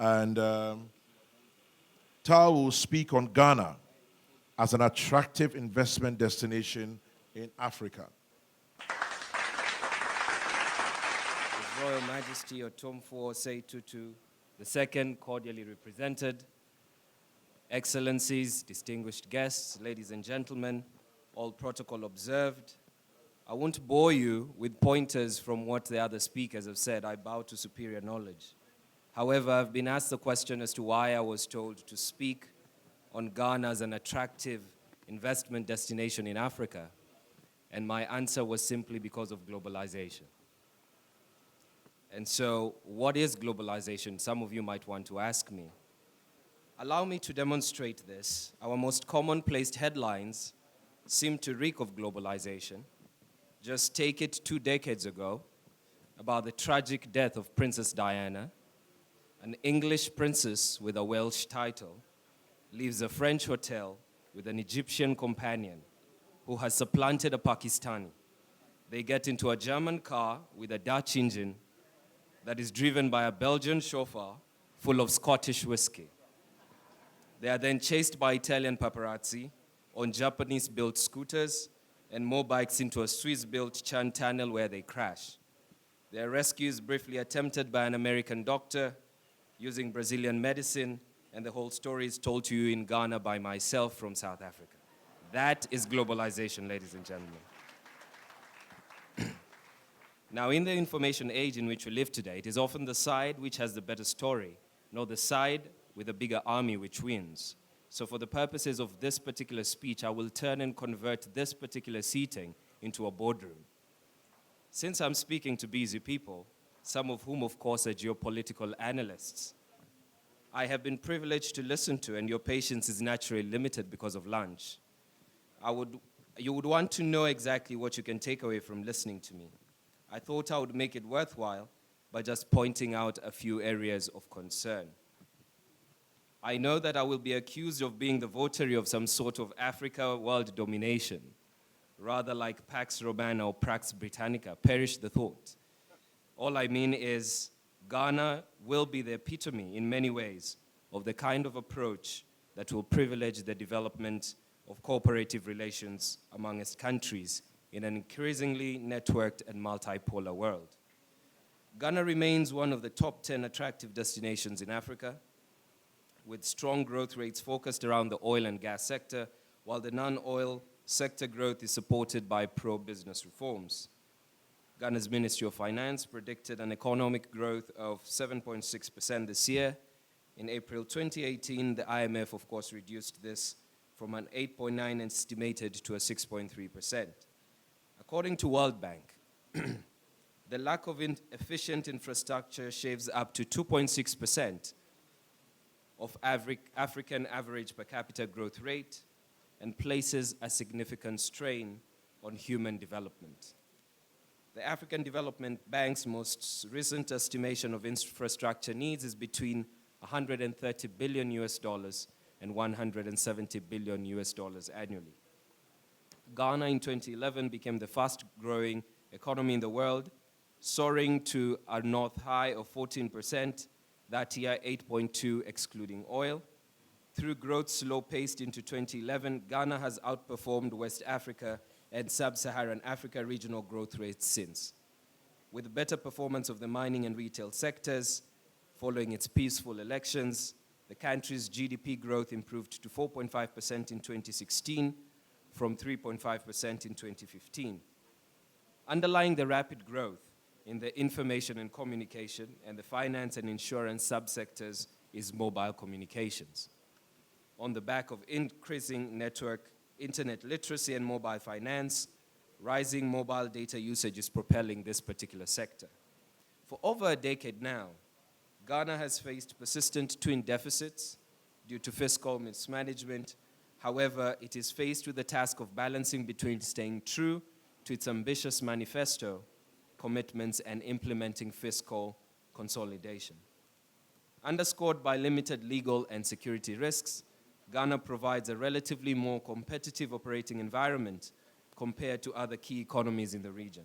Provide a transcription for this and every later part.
And Tal will speak on Ghana as an attractive investment destination in Africa. His Royal Majesty Otumfuo Osei Tutu II, cordially represented, Excellencies, distinguished guests, ladies and gentlemen, all protocol observed. I won't bore you with pointers from what the other speakers have said. I bow to superior knowledge. However, I've been asked the question as to why I was told to speak on Ghana as an attractive investment destination in Africa, and my answer was simply because of globalization. And so, what is globalization? Some of you might want to ask me. Allow me to demonstrate this. Our most commonplace headlines seem to reek of globalization. Just take it 2 decades ago, about the tragic death of Princess Diana, an English princess with a Welsh title, leaves a French hotel with an Egyptian companion who has supplanted a Pakistani. They get into a German car with a Dutch engine that is driven by a Belgian chauffeur full of Scottish whiskey. They are then chased by Italian paparazzi on Japanese-built scooters and motorbikes into a Swiss-built Chan tunnel where they crash. Their rescue is briefly attempted by an American doctor using Brazilian medicine, and the whole story is told to you in Ghana by myself from South Africa. That is globalization, ladies and gentlemen. Now, in the information age in which we live today, it is often the side which has the better story, not the side with a bigger army which wins. So for the purposes of this particular speech, I will turn and convert this particular seating into a boardroom. Since I'm speaking to busy people, some of whom, of course, are geopolitical analysts, I have been privileged to listen to, and your patience is naturally limited because of lunch. You would want to know exactly what you can take away from listening to me. I thought I would make it worthwhile by just pointing out a few areas of concern. I know that I will be accused of being the votary of some sort of Africa world domination, rather like Pax Romana or Pax Britannica. Perish the thought. All I mean is Ghana will be the epitome in many ways of the kind of approach that will privilege the development of cooperative relations among its countries in an increasingly networked and multipolar world. Ghana remains one of the top 10 attractive destinations in Africa, with strong growth rates focused around the oil and gas sector, while the non-oil sector growth is supported by pro-business reforms. Ghana's Ministry of Finance predicted an economic growth of 7.6% this year. In April 2018, the IMF, of course, reduced this from an 8.9% estimated to a 6.3%. According to World Bank, the lack of efficient infrastructure shaves up to 2.6% of African average per capita growth rate and places a significant strain on human development. The African Development Bank's most recent estimation of infrastructure needs is between $130 billion and $170 billion annually. Ghana in 2011 became the fast-growing economy in the world, soaring to a north high of 14%, that year 8.2% excluding oil. Through growth slow-paced into 2011, Ghana has outperformed West Africa and Sub-Saharan Africa regional growth rates since. With better performance of the mining and retail sectors, following its peaceful elections, the country's GDP growth improved to 4.5% in 2016 from 3.5% in 2015. Underlying the rapid growth in the information and communication and the finance and insurance subsectors is mobile communications. On the back of increasing internet literacy and mobile finance, rising mobile data usage is propelling this particular sector. For over a decade now, Ghana has faced persistent twin deficits due to fiscal mismanagement. However, it is faced with the task of balancing between staying true to its ambitious manifesto commitments and implementing fiscal consolidation. Underscored by limited legal and security risks, Ghana provides a relatively more competitive operating environment compared to other key economies in the region.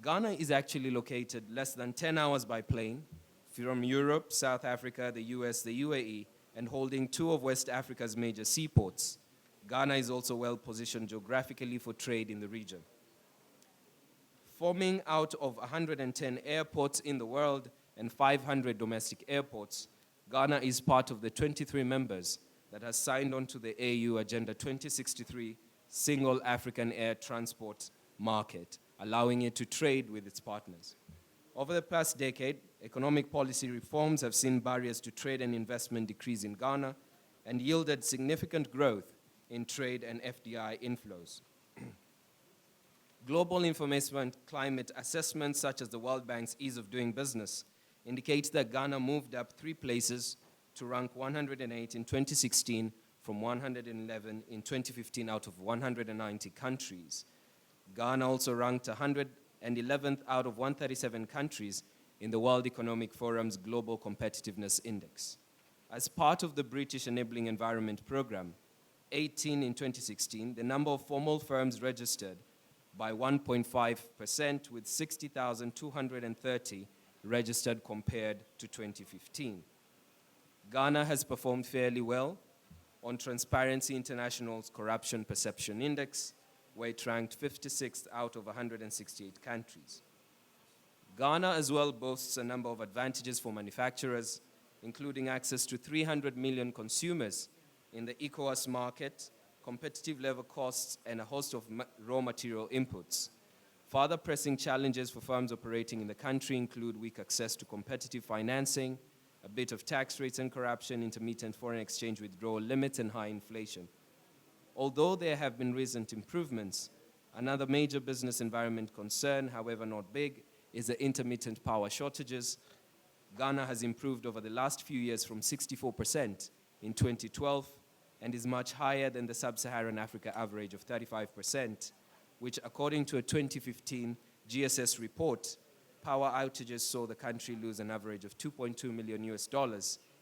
Ghana is actually located less than 10 hours by plane, from Europe, South Africa, the US, the UAE, and holding two of West Africa's major seaports, Ghana is also well positioned geographically for trade in the region. Forming out of 110 airports in the world and 500 domestic airports, Ghana is part of the 23 members that has signed on to the AU Agenda 2063 Single African Air Transport Market, allowing it to trade with its partners. Over the past decade, economic policy reforms have seen barriers to trade and investment decrease in Ghana and yielded significant growth in trade and FDI inflows. Global investment climate assessments, such as the World Bank's Ease of Doing Business, indicate that Ghana moved up 3 places to rank 108 in 2016 from 111 in 2015 out of 190 countries. Ghana also ranked 111th out of 137 countries in the World Economic Forum's Global Competitiveness Index. As part of the British Enabling Environment Program, 18 in 2016, the number of formal firms registered by 1.5%, with 60,230 registered compared to 2015. Ghana has performed fairly well on Transparency International's Corruption Perception Index, where it ranked 56th out of 168 countries. Ghana as well boasts a number of advantages for manufacturers, including access to 300 million consumers in the ECOWAS market, competitive level costs, and a host of raw material inputs. Further pressing challenges for firms operating in the country include weak access to competitive financing, a bit of tax rates and corruption, intermittent foreign exchange withdrawal limits, and high inflation. Although there have been recent improvements, another major business environment concern, however not big, is the intermittent power shortages. Ghana has improved over the last few years from 64% in 2012 and is much higher than the sub-Saharan Africa average of 35%, which according to a 2015 GSS report, power outages saw the country lose an average of $2.2 million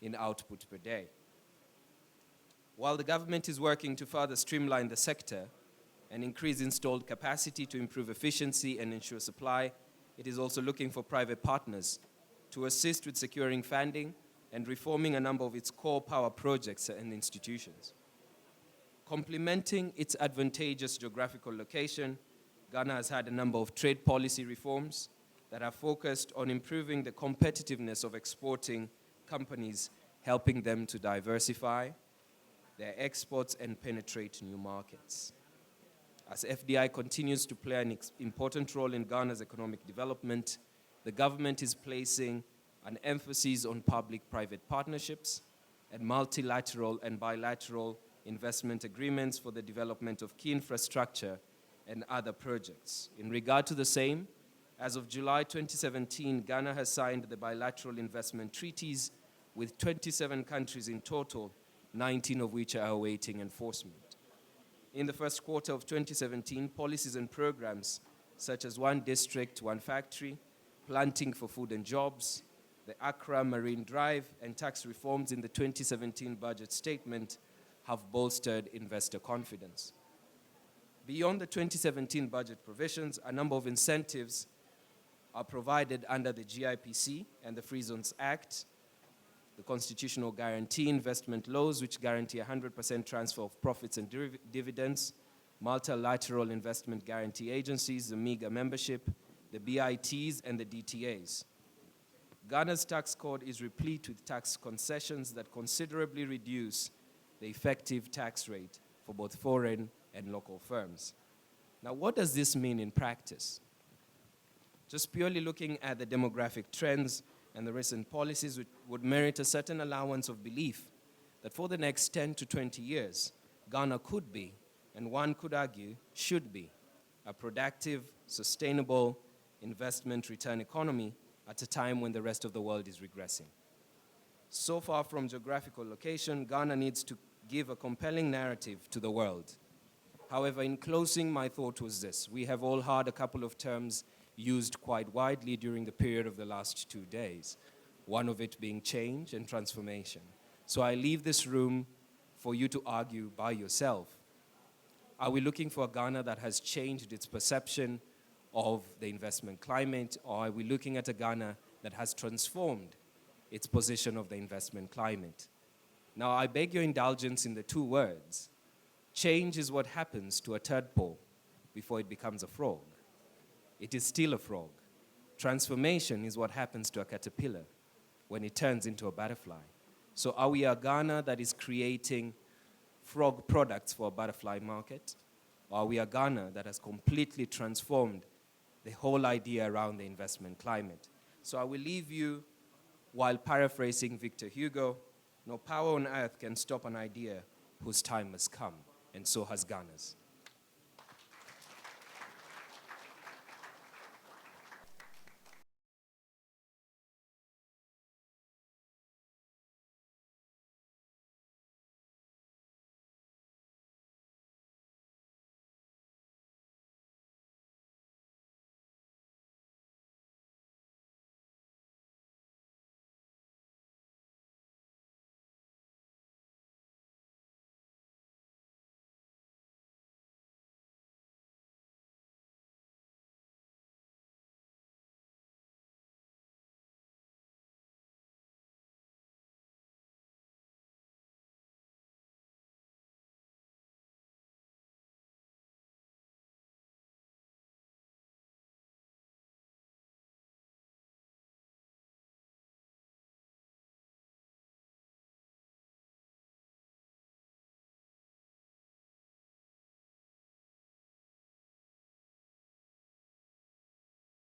in output per day. While the government is working to further streamline the sector and increase installed capacity to improve efficiency and ensure supply, it is also looking for private partners to assist with securing funding and reforming a number of its core power projects and institutions. Complementing its advantageous geographical location, Ghana has had a number of trade policy reforms that are focused on improving the competitiveness of exporting companies, helping them to diversify their exports and penetrate new markets. As FDI continues to play an important role in Ghana's economic development, the government is placing an emphasis on public-private partnerships and multilateral and bilateral investment agreements for the development of key infrastructure and other projects. In regard to the same, as of July 2017, Ghana has signed the bilateral investment treaties with 27 countries in total, 19 of which are awaiting enforcement. In the first quarter of 2017, policies and programs such as One District, One Factory, Planting for Food and Jobs, the Accra Marine Drive, and tax reforms in the 2017 budget statement have bolstered investor confidence. Beyond the 2017 budget provisions, a number of incentives are provided under the GIPC and the Free Zones Act, the constitutional guarantee investment laws, which guarantee 100% transfer of profits and dividends, multilateral investment guarantee agencies, the MIGA membership, the BITs, and the DTAs. Ghana's tax code is replete with tax concessions that considerably reduce the effective tax rate for both foreign and local firms. Now, what does this mean in practice? Just purely looking at the demographic trends and the recent policies would merit a certain allowance of belief that for the next 10 to 20 years, Ghana could be, and one could argue should be, a productive, sustainable investment return economy at a time when the rest of the world is regressing. So far from geographical location, Ghana needs to give a compelling narrative to the world. However, in closing, my thought was this. We have all heard a couple of terms used quite widely during the period of the last 2 days, one of it being change and transformation. So I leave this room for you to argue by yourself. Are we looking for a Ghana that has changed its perception of the investment climate, or are we looking at a Ghana that has transformed its position of the investment climate. Now, I beg your indulgence in the two words. Change is what happens to a tadpole before it becomes a frog. It is still a frog. Transformation is what happens to a caterpillar when it turns into a butterfly. So are we a Ghana that is creating frog products for a butterfly market? Or are we a Ghana that has completely transformed the whole idea around the investment climate? So I will leave you while paraphrasing Victor Hugo, no power on earth can stop an idea whose time has come, and so has Ghana's.